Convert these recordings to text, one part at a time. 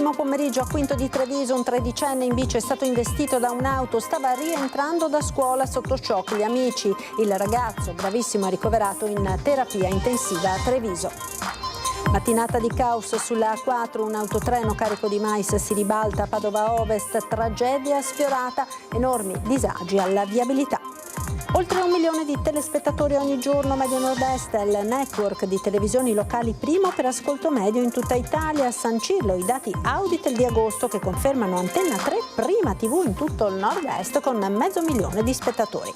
primo pomeriggio a Quinto di Treviso un tredicenne in bici è stato investito da un'auto, stava rientrando da scuola sotto shock gli amici. Il ragazzo, gravissimo, è ricoverato in terapia intensiva a Treviso. Mattinata di caos sulla A4, un autotreno carico di mais si ribalta a Padova Ovest, tragedia sfiorata, enormi disagi alla viabilità. Oltre 1 milione di telespettatori ogni giorno, Media Nord-Est è il network di televisioni locali primo per ascolto medio in tutta Italia. A sancirlo i dati Auditel di agosto che confermano Antenna 3 prima TV in tutto il Nord-Est con 500.000 di spettatori.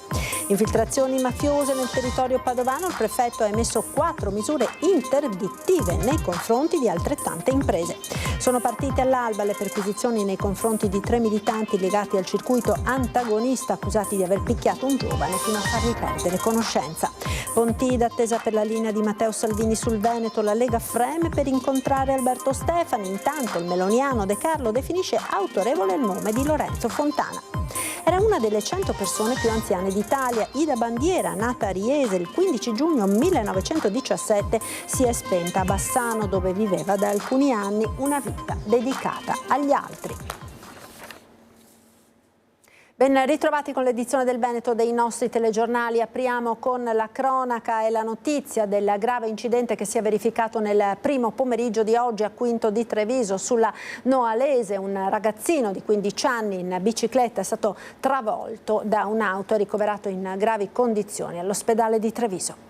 Infiltrazioni mafiose nel territorio padovano, il prefetto ha emesso 4 misure interdittive nei confronti di altrettante imprese. Sono partite all'alba le perquisizioni nei confronti di 3 militanti legati al circuito antagonista accusati di aver picchiato un giovane fino a fargli perdere conoscenza. Pontida, attesa per la linea di Matteo Salvini sul Veneto, la Lega freme per incontrare Alberto Stefani. Intanto il meloniano De Carlo definisce autorevole il nome di Lorenzo Fontana. Era una delle 100 persone più anziane d'Italia. Ida Bandiera, nata a Riese il 15 giugno 1917, si è spenta a Bassano, dove viveva da alcuni anni, una vita dedicata agli altri. Ben ritrovati con l'edizione del Veneto dei nostri telegiornali. Apriamo con la cronaca e la notizia del grave incidente che si è verificato nel primo pomeriggio di oggi a Quinto di Treviso sulla Noalese. Un ragazzino di 15 anni in bicicletta è stato travolto da un'auto e ricoverato in gravi condizioni all'ospedale di Treviso.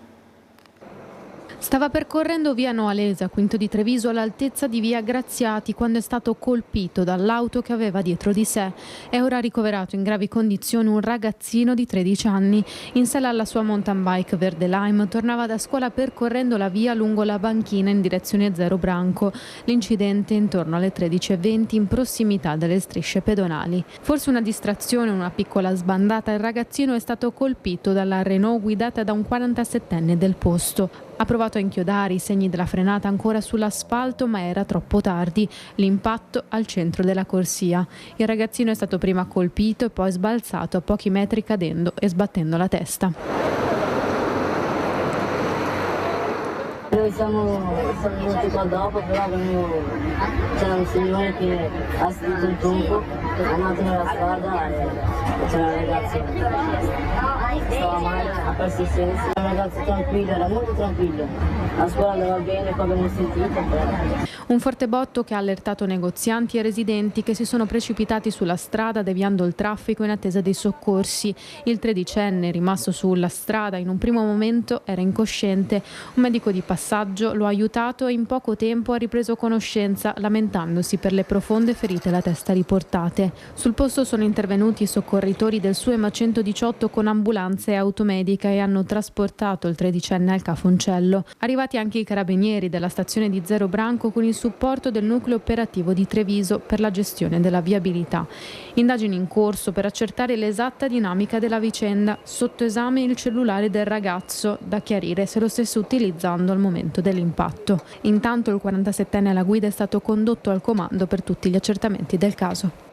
Stava percorrendo via Noalese a Quinto di Treviso all'altezza di via Graziati quando è stato colpito dall'auto che aveva dietro di sé. È ora ricoverato in gravi condizioni un ragazzino di 13 anni. In sella alla sua mountain bike verde lime tornava da scuola percorrendo la via lungo la banchina in direzione Zero Branco. L'incidente intorno alle 13:20 in prossimità delle strisce pedonali. Forse una distrazione, una piccola sbandata, il ragazzino è stato colpito dalla Renault guidata da un 47enne del posto. Ha provato a inchiodare i segni della frenata ancora sull'asfalto, ma era troppo tardi. L'impatto al centro della corsia. Il ragazzino è stato prima colpito e poi sbalzato a pochi metri cadendo e sbattendo la testa. Noi siamo venuti qua dopo, però c'era un signore che ha sentito il tonco, è andato nella strada e c'era un ragazzo stava male, ha perso i sensi. Era un ragazzo tranquillo, era molto tranquillo. La scuola andava bene, poi abbiamo sentito. Un forte botto che ha allertato negozianti e residenti che si sono precipitati sulla strada deviando il traffico in attesa dei soccorsi. Il tredicenne, rimasto sulla strada, in un primo momento era incosciente. Un medico di passaggio lo ha aiutato e in poco tempo ha ripreso conoscenza, lamentandosi per le profonde ferite alla testa riportate. Sul posto sono intervenuti i soccorritori del SUEMA 118 con ambulanze e automedica e hanno trasportato il tredicenne al Cafoncello. Arrivati anche i carabinieri della stazione di Zero Branco con il supporto del nucleo operativo di Treviso per la gestione della viabilità. Indagini in corso per accertare l'esatta dinamica della vicenda. Sotto esame il cellulare del ragazzo, da chiarire se lo stesse utilizzando al momento dell'impatto. Intanto il 47enne alla guida è stato condotto al comando per tutti gli accertamenti del caso.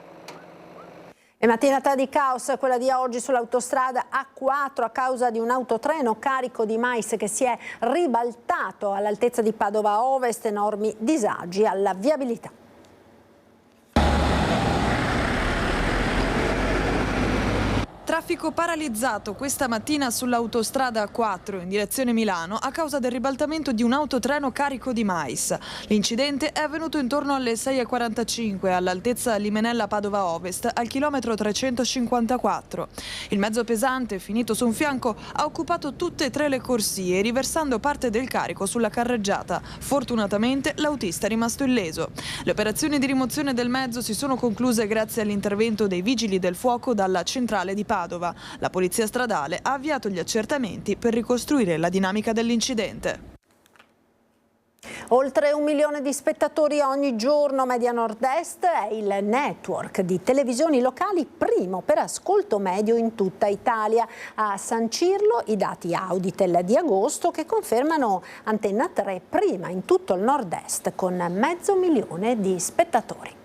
E mattinata di caos, quella di oggi sull'autostrada A4 a causa di un autotreno carico di mais che si è ribaltato all'altezza di Padova Ovest, enormi disagi alla viabilità. Traffico paralizzato questa mattina sull'autostrada A4 in direzione Milano a causa del ribaltamento di un autotreno carico di mais. L'incidente è avvenuto intorno alle 6:45 all'altezza Limenella Padova Ovest al chilometro 354. Il mezzo pesante, finito su un fianco, ha occupato tutte e 3 le corsie, riversando parte del carico sulla carreggiata. Fortunatamente l'autista è rimasto illeso. Le operazioni di rimozione del mezzo si sono concluse grazie all'intervento dei vigili del fuoco dalla centrale di Padova. La polizia stradale ha avviato gli accertamenti per ricostruire la dinamica dell'incidente. Oltre 1 milione di spettatori ogni giorno, Media Nord-Est è il network di televisioni locali primo per ascolto medio in tutta Italia. A sancirlo i dati Auditel di agosto che confermano Antenna 3 prima in tutto il Nord-Est con 500.000 di spettatori.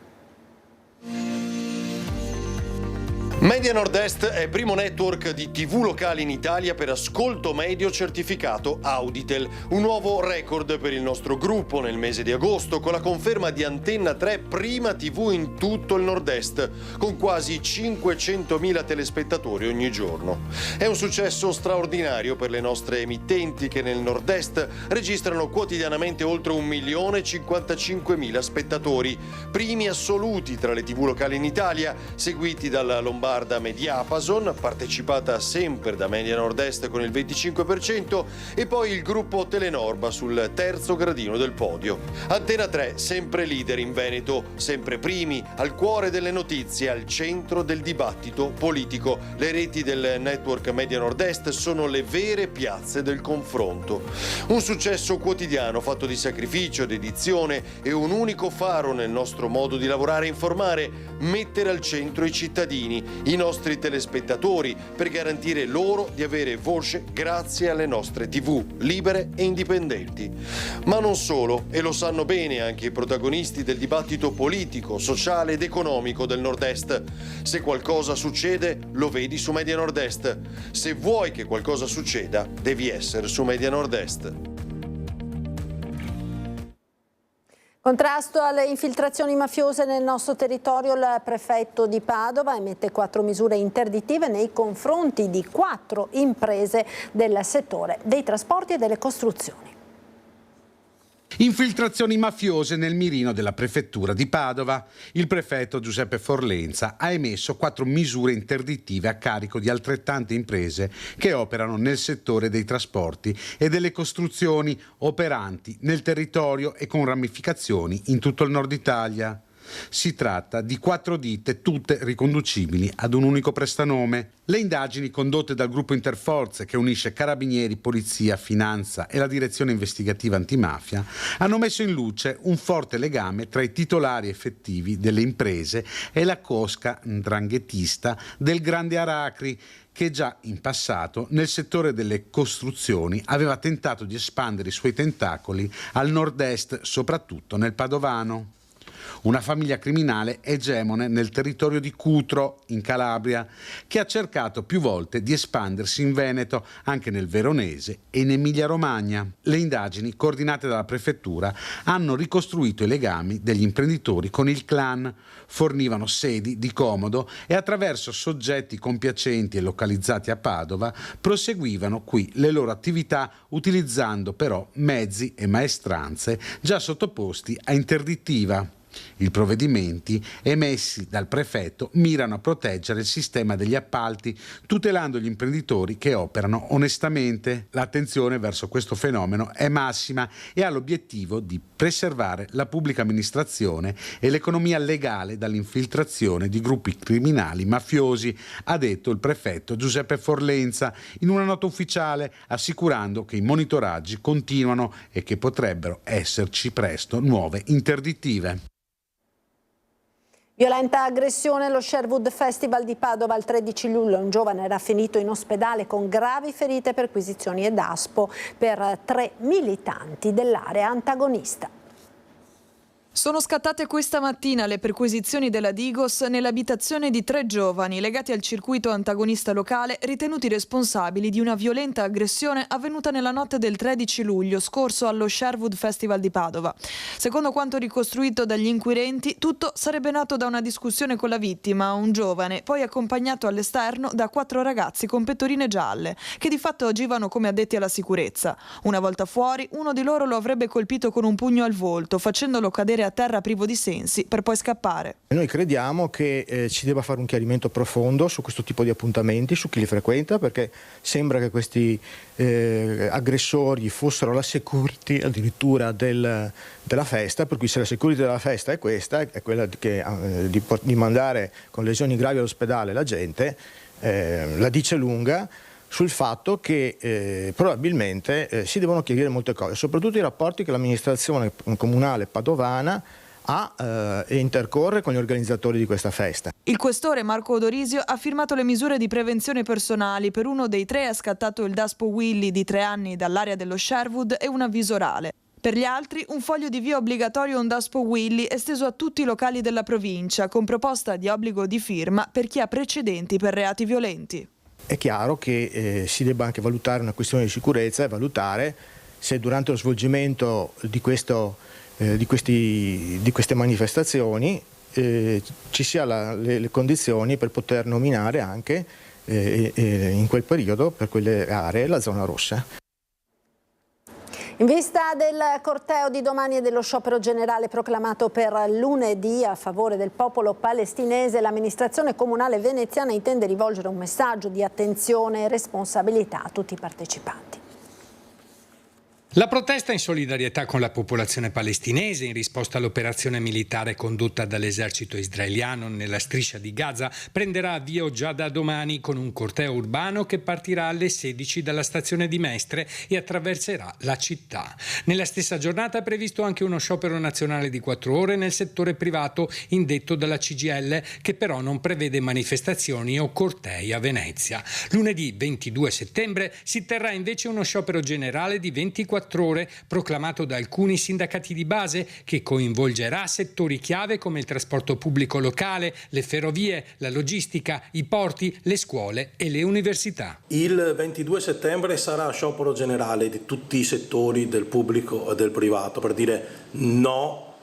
Media Nord-Est è primo network di TV locali in Italia per ascolto medio certificato Auditel, un nuovo record per il nostro gruppo nel mese di agosto, con la conferma di Antenna 3 prima TV in tutto il Nord-Est, con quasi 500.000 telespettatori ogni giorno. È un successo straordinario per le nostre emittenti che nel Nord-Est registrano quotidianamente oltre 1.055.000 spettatori, primi assoluti tra le TV locali in Italia, seguiti dalla lombarda Mediapason, partecipata sempre da Media Nord-Est con il 25%, e poi il gruppo Telenorba sul terzo gradino del podio. Antenna 3 sempre leader in Veneto, sempre primi, al cuore delle notizie, al centro del dibattito politico. Le reti del network Media Nord-Est sono le vere piazze del confronto. Un successo quotidiano fatto di sacrificio, dedizione e un unico faro nel nostro modo di lavorare e informare: mettere al centro i cittadini, i nostri telespettatori, per garantire loro di avere voce grazie alle nostre TV libere e indipendenti. Ma non solo, e lo sanno bene anche i protagonisti del dibattito politico, sociale ed economico del Nord-Est. Se qualcosa succede, lo vedi su Media Nord-Est. Se vuoi che qualcosa succeda, devi essere su Media Nord-Est. Contrasto alle infiltrazioni mafiose nel nostro territorio. Il prefetto di Padova emette 4 misure interdittive nei confronti di 4 imprese del settore dei trasporti e delle costruzioni. Infiltrazioni mafiose nel mirino della prefettura di Padova. Il prefetto Giuseppe Forlenza ha emesso 4 misure interdittive a carico di altrettante imprese che operano nel settore dei trasporti e delle costruzioni, operanti nel territorio e con ramificazioni in tutto il nord Italia. Si tratta di 4 ditte, tutte riconducibili ad un unico prestanome. Le indagini condotte dal gruppo Interforze, che unisce carabinieri, polizia, finanza e la direzione investigativa antimafia, hanno messo in luce un forte legame tra i titolari effettivi delle imprese e la cosca 'ndranghetista del Grande Aracri, che già in passato nel settore delle costruzioni aveva tentato di espandere i suoi tentacoli al nord-est, soprattutto nel Padovano. Una famiglia criminale egemone nel territorio di Cutro, in Calabria, che ha cercato più volte di espandersi in Veneto, anche nel Veronese e in Emilia-Romagna. Le indagini, coordinate dalla prefettura, hanno ricostruito i legami degli imprenditori con il clan. Fornivano sedi di comodo e attraverso soggetti compiacenti e localizzati a Padova proseguivano qui le loro attività, utilizzando però mezzi e maestranze già sottoposti a interdittiva. I provvedimenti emessi dal prefetto mirano a proteggere il sistema degli appalti, tutelando gli imprenditori che operano onestamente. L'attenzione verso questo fenomeno è massima e ha l'obiettivo di preservare la pubblica amministrazione e l'economia legale dall'infiltrazione di gruppi criminali mafiosi, ha detto il prefetto Giuseppe Forlenza in una nota ufficiale, assicurando che i monitoraggi continuano e che potrebbero esserci presto nuove interdittive. Violenta aggressione allo Sherwood Festival di Padova il 13 luglio. Un giovane era finito in ospedale con gravi ferite, perquisizioni e daspo per 3 militanti dell'area antagonista. Sono scattate questa mattina le perquisizioni della Digos nell'abitazione di 3 giovani legati al circuito antagonista locale, ritenuti responsabili di una violenta aggressione avvenuta nella notte del 13 luglio scorso allo Sherwood Festival di Padova. Secondo quanto ricostruito dagli inquirenti, tutto sarebbe nato da una discussione con la vittima, un giovane, poi accompagnato all'esterno da 4 ragazzi con pettorine gialle, che di fatto agivano come addetti alla sicurezza. Una volta fuori, uno di loro lo avrebbe colpito con un pugno al volto, facendolo cadere a terra privo di sensi per poi scappare. Noi crediamo che ci debba fare un chiarimento profondo su questo tipo di appuntamenti, su chi li frequenta, perché sembra che questi aggressori fossero la security addirittura della festa, per cui se la security della festa è questa, è quella di mandare con lesioni gravi all'ospedale la gente, la dice lunga sul fatto che probabilmente si devono chiarire molte cose, soprattutto i rapporti che l'amministrazione comunale padovana ha e intercorre con gli organizzatori di questa festa. Il questore Marco Odorisio ha firmato le misure di prevenzione personali. Per uno dei 3 è scattato il daspo Willy di 3 anni dall'area dello Sherwood e un avviso orale. Per gli altri, un foglio di via obbligatorio Ondaspo Willy esteso a tutti i locali della provincia, con proposta di obbligo di firma per chi ha precedenti per reati violenti. È chiaro che si debba anche valutare una questione di sicurezza e valutare se durante lo svolgimento di queste manifestazioni ci sia le condizioni per poter nominare anche in quel periodo, per quelle aree, la zona rossa. In vista del corteo di domani e dello sciopero generale proclamato per lunedì a favore del popolo palestinese, l'amministrazione comunale veneziana intende rivolgere un messaggio di attenzione e responsabilità a tutti i partecipanti. La protesta in solidarietà con la popolazione palestinese in risposta all'operazione militare condotta dall'esercito israeliano nella striscia di Gaza prenderà avvio già da domani con un corteo urbano che partirà alle 16 dalla stazione di Mestre e attraverserà la città. Nella stessa giornata è previsto anche uno sciopero nazionale di 4 ore nel settore privato indetto dalla CGIL, che però non prevede manifestazioni o cortei a Venezia. Lunedì 22 settembre si terrà invece uno sciopero generale di 24 ore proclamato da alcuni sindacati di base, che coinvolgerà settori chiave come il trasporto pubblico locale, le ferrovie, la logistica, i porti, le scuole e le università. Il 22 settembre sarà sciopero generale di tutti i settori del pubblico e del privato per dire no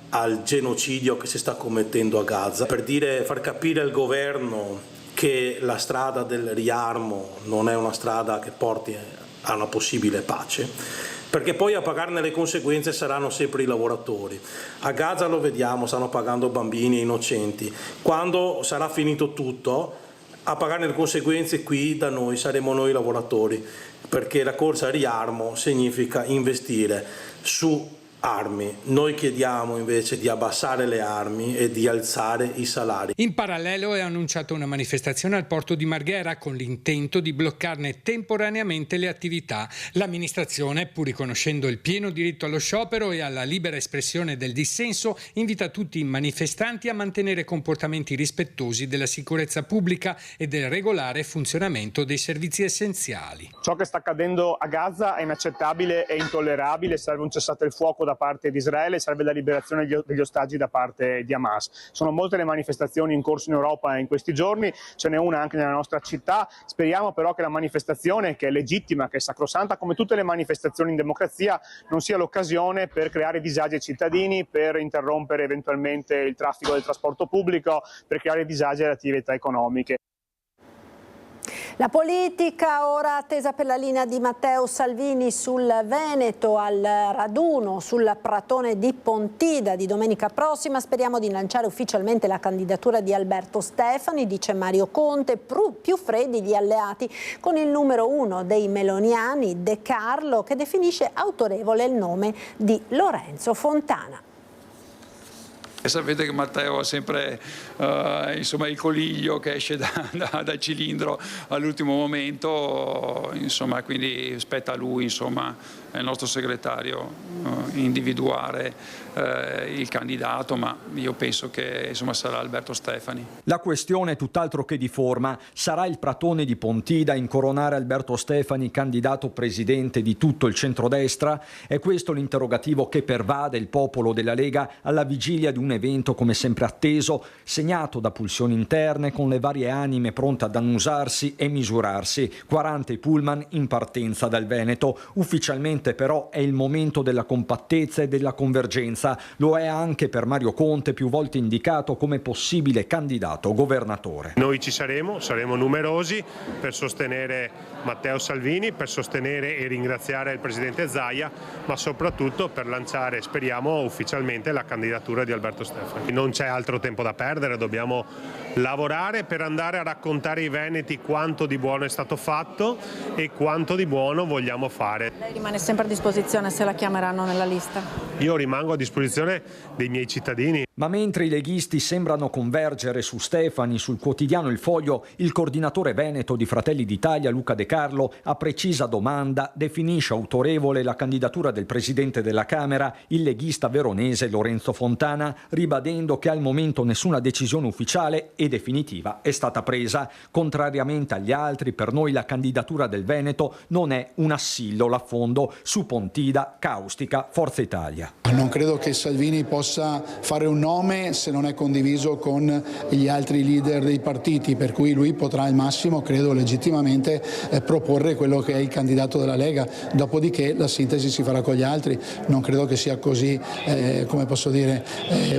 al genocidio che si sta commettendo a Gaza, per far capire al governo che la strada del riarmo non è una strada che porti a una possibile pace, perché poi a pagarne le conseguenze saranno sempre i lavoratori. A Gaza lo vediamo, stanno pagando bambini innocenti. Quando sarà finito tutto, a pagarne le conseguenze qui da noi saremo noi lavoratori, perché la corsa al riarmo significa investire su armi. Noi chiediamo invece di abbassare le armi e di alzare i salari. In parallelo è annunciata una manifestazione al porto di Marghera con l'intento di bloccarne temporaneamente le attività. L'amministrazione, pur riconoscendo il pieno diritto allo sciopero e alla libera espressione del dissenso, invita tutti i manifestanti a mantenere comportamenti rispettosi della sicurezza pubblica e del regolare funzionamento dei servizi essenziali. Ciò che sta accadendo a Gaza è inaccettabile e intollerabile, serve un cessate il fuoco da parte di Israele, serve la liberazione degli ostaggi da parte di Hamas. Sono molte le manifestazioni in corso in Europa in questi giorni, ce n'è una anche nella nostra città. Speriamo però che la manifestazione, che è legittima, che è sacrosanta, come tutte le manifestazioni in democrazia, non sia l'occasione per creare disagi ai cittadini, per interrompere eventualmente il traffico del trasporto pubblico, per creare disagi alle attività economiche. La politica ora attesa per la linea di Matteo Salvini sul Veneto, al raduno sul pratone di Pontida di domenica prossima. Speriamo di lanciare ufficialmente la candidatura di Alberto Stefani, dice Mario Conte, più freddi gli alleati con il numero 1 dei meloniani, De Carlo, che definisce autorevole il nome di Lorenzo Fontana. Sapete che Matteo ha sempre il coliglio che esce dal cilindro all'ultimo momento, quindi spetta a lui, il nostro segretario, individuare il candidato, ma io penso che sarà Alberto Stefani. La questione è tutt'altro che di forma. Sarà il pratone di Pontida a incoronare Alberto Stefani candidato presidente di tutto il centrodestra? È questo l'interrogativo che pervade il popolo della Lega alla vigilia di un evento come sempre atteso, segnato da pulsioni interne, con le varie anime pronte ad annusarsi e misurarsi. 40 i pullman in partenza dal Veneto. Ufficialmente però è il momento della compattezza e della convergenza. Lo è anche per Mario Conte, più volte indicato come possibile candidato governatore. Noi ci saremo numerosi per sostenere Matteo Salvini, per sostenere e ringraziare il presidente Zaia, ma soprattutto per lanciare, speriamo, ufficialmente la candidatura di Alberto Stefani. Non c'è altro tempo da perdere, dobbiamo lavorare per andare a raccontare ai veneti quanto di buono è stato fatto e quanto di buono vogliamo fare. Lei rimane sempre a disposizione se la chiameranno nella lista? Io rimango a disposizione dei miei cittadini. Ma mentre i leghisti sembrano convergere su Stefani, sul quotidiano Il Foglio, il coordinatore veneto di Fratelli d'Italia, Luca De Carlo, a precisa domanda definisce autorevole la candidatura del presidente della Camera, il leghista veronese Lorenzo Fontana, ribadendo che al momento nessuna decisione ufficiale e definitiva è stata presa. Contrariamente agli altri, per noi la candidatura del Veneto non è un assillo là fondo, su Pontida caustica Forza Italia. Non credo che Salvini possa fare un nome se non è condiviso con gli altri leader dei partiti, per cui lui potrà al massimo, credo legittimamente, proporre quello che è il candidato della Lega, dopodiché la sintesi si farà con gli altri. Non credo che sia così, come posso dire,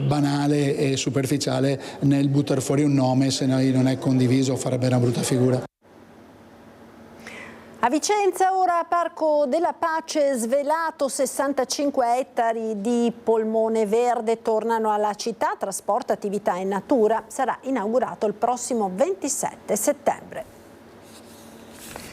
banale e superficiale nel buttare fuori un nome se non è condiviso, farebbe una brutta figura. A Vicenza ora Parco della Pace svelato, 65 ettari di polmone verde tornano alla città, trasporto, attività in natura, sarà inaugurato il prossimo 27 settembre.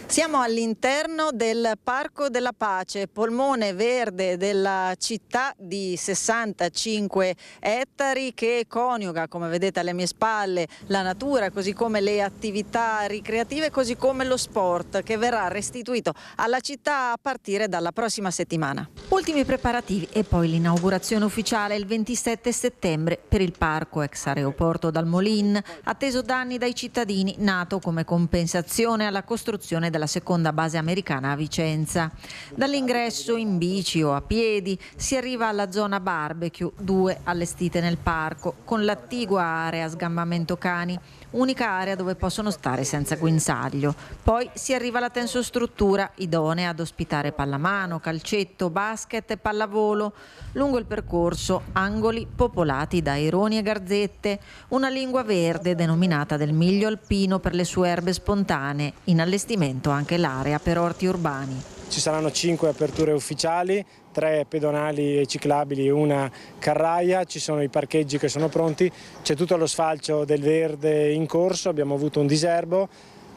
Siamo all'interno del Parco della Pace, polmone verde della città di 65 ettari che coniuga, come vedete alle mie spalle, la natura, così come le attività ricreative, così come lo sport, che verrà restituito alla città a partire dalla prossima settimana. Ultimi preparativi e poi l'inaugurazione ufficiale il 27 settembre per il parco ex aeroporto Dal Molin, atteso da anni dai cittadini, nato come compensazione alla costruzione della seconda base americana a Vicenza. Dall'ingresso in bici o a piedi si arriva alla zona barbecue, 2 allestite nel parco, con l'attigua area sgambamento cani, unica area dove possono stare senza guinzaglio. Poi si arriva alla tensostruttura, idonea ad ospitare pallamano, calcetto, basket e pallavolo. Lungo il percorso angoli popolati da aironi e garzette, una lingua verde denominata del miglio alpino per le sue erbe spontanee, in allestimento anche l'area per orti urbani. Ci saranno 5 aperture ufficiali, 3 pedonali e ciclabili e una carraia, ci sono i parcheggi che sono pronti, c'è tutto lo sfalcio del verde in corso, abbiamo avuto un diserbo,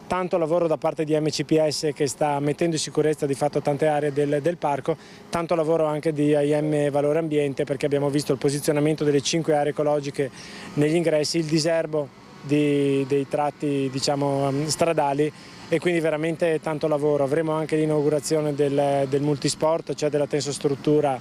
tanto lavoro da parte di MCPS che sta mettendo in sicurezza di fatto tante aree del parco, tanto lavoro anche di AIM Valore Ambiente perché abbiamo visto il posizionamento delle 5 aree ecologiche negli ingressi, il diserbo dei tratti stradali e quindi veramente tanto lavoro. Avremo anche l'inaugurazione del multisport, cioè della tensostruttura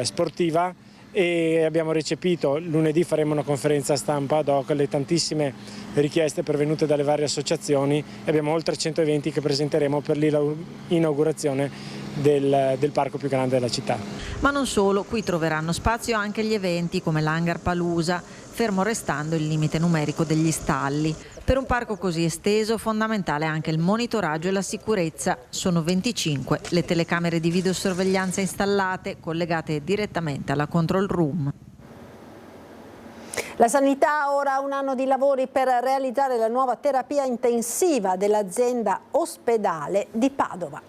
sportiva, e abbiamo recepito, lunedì faremo una conferenza stampa ad hoc, le tantissime richieste pervenute dalle varie associazioni e abbiamo oltre 100 eventi che presenteremo per l'inaugurazione del parco più grande della città. Ma non solo, qui troveranno spazio anche gli eventi come l'Hangar Palusa, fermo restando il limite numerico degli stalli. Per un parco così esteso fondamentale anche il monitoraggio e la sicurezza. Sono 25 le telecamere di videosorveglianza installate, collegate direttamente alla control room. La sanità ha ora un anno di lavori per realizzare la nuova terapia intensiva dell'azienda ospedale di Padova.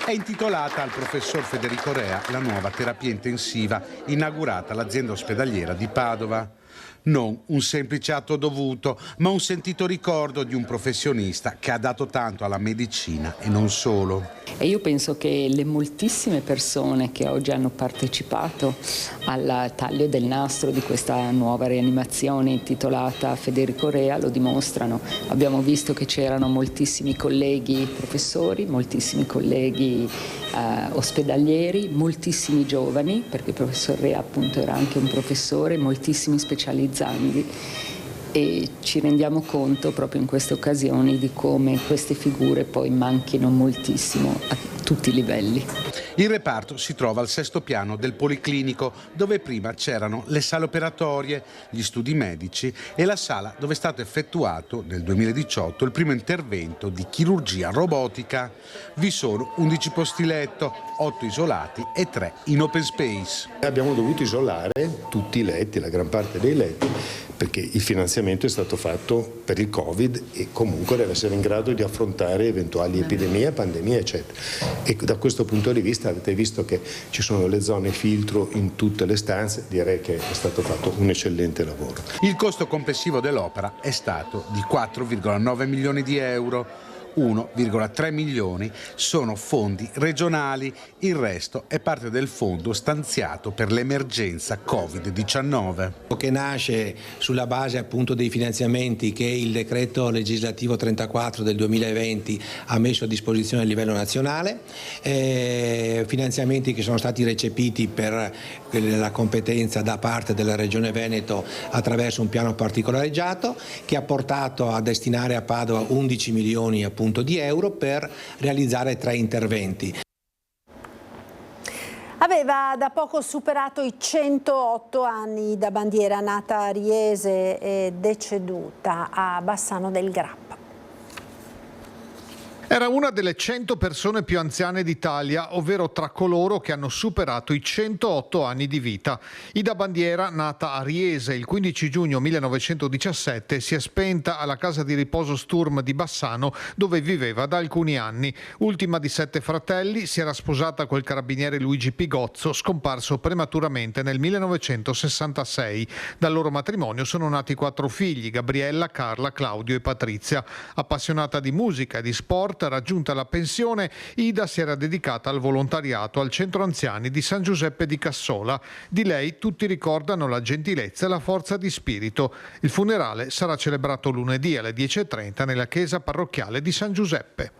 È intitolata al professor Federico Rea la nuova terapia intensiva inaugurata all'azienda ospedaliera di Padova. Non un semplice atto dovuto, ma un sentito ricordo di un professionista che ha dato tanto alla medicina e non solo. E io penso che le moltissime persone che oggi hanno partecipato al taglio del nastro di questa nuova rianimazione intitolata Federico Rea lo dimostrano. Abbiamo visto che c'erano moltissimi colleghi professori, moltissimi colleghi ospedalieri, moltissimi giovani, perché il professor Rea appunto era anche un professore, moltissimi specializzandi, e ci rendiamo conto proprio in queste occasioni di come queste figure poi manchino moltissimo a tutti i livelli. Il reparto si trova al 6° piano del Policlinico, dove prima c'erano le sale operatorie, gli studi medici e la sala dove è stato effettuato nel 2018 il primo intervento di chirurgia robotica. Vi sono 11 posti letto, 8 isolati e 3 in open space. Abbiamo dovuto isolare tutti i letti, la gran parte dei letti, perché il finanziamento è stato fatto per il Covid e comunque deve essere in grado di affrontare eventuali epidemie, pandemie, eccetera. E da questo punto di vista avete visto che ci sono le zone filtro in tutte le stanze, direi che è stato fatto un eccellente lavoro. Il costo complessivo dell'opera è stato di 4,9 milioni di euro. 1,3 milioni sono fondi regionali, il resto è parte del fondo stanziato per l'emergenza Covid-19. Che nasce sulla base appunto dei finanziamenti che il decreto legislativo 34 del 2020 ha messo a disposizione a livello nazionale, finanziamenti che sono stati recepiti per la competenza da parte della Regione Veneto attraverso un piano particolareggiato che ha portato a destinare a Padova 11 milioni appunto di euro per realizzare 3 interventi. Aveva da poco superato i 108 anni da bandiera, nata a Riese e deceduta a Bassano del Grappa. Era una delle 100 persone più anziane d'Italia, ovvero tra coloro che hanno superato i 108 anni di vita. Ida Bandiera, nata a Riese il 15 giugno 1917, si è spenta alla casa di riposo Sturm di Bassano, dove viveva da alcuni anni. Ultima di 7 fratelli, si era sposata col carabiniere Luigi Pigozzo, scomparso prematuramente nel 1966. Dal loro matrimonio sono nati 4 figli: Gabriella, Carla, Claudio e Patrizia. Appassionata di musica e di sport, raggiunta la pensione, Ida si era dedicata al volontariato al centro anziani di San Giuseppe di Cassola. Di lei tutti ricordano la gentilezza e la forza di spirito. Il funerale sarà celebrato lunedì alle 10:30 nella chiesa parrocchiale di San Giuseppe.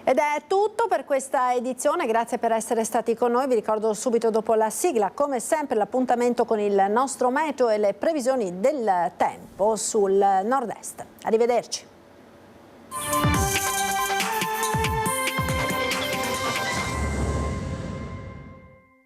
Ed è tutto per questa edizione, grazie per essere stati con noi. Vi ricordo subito dopo la sigla, come sempre, l'appuntamento con il nostro meteo e le previsioni del tempo sul nord-est. Arrivederci.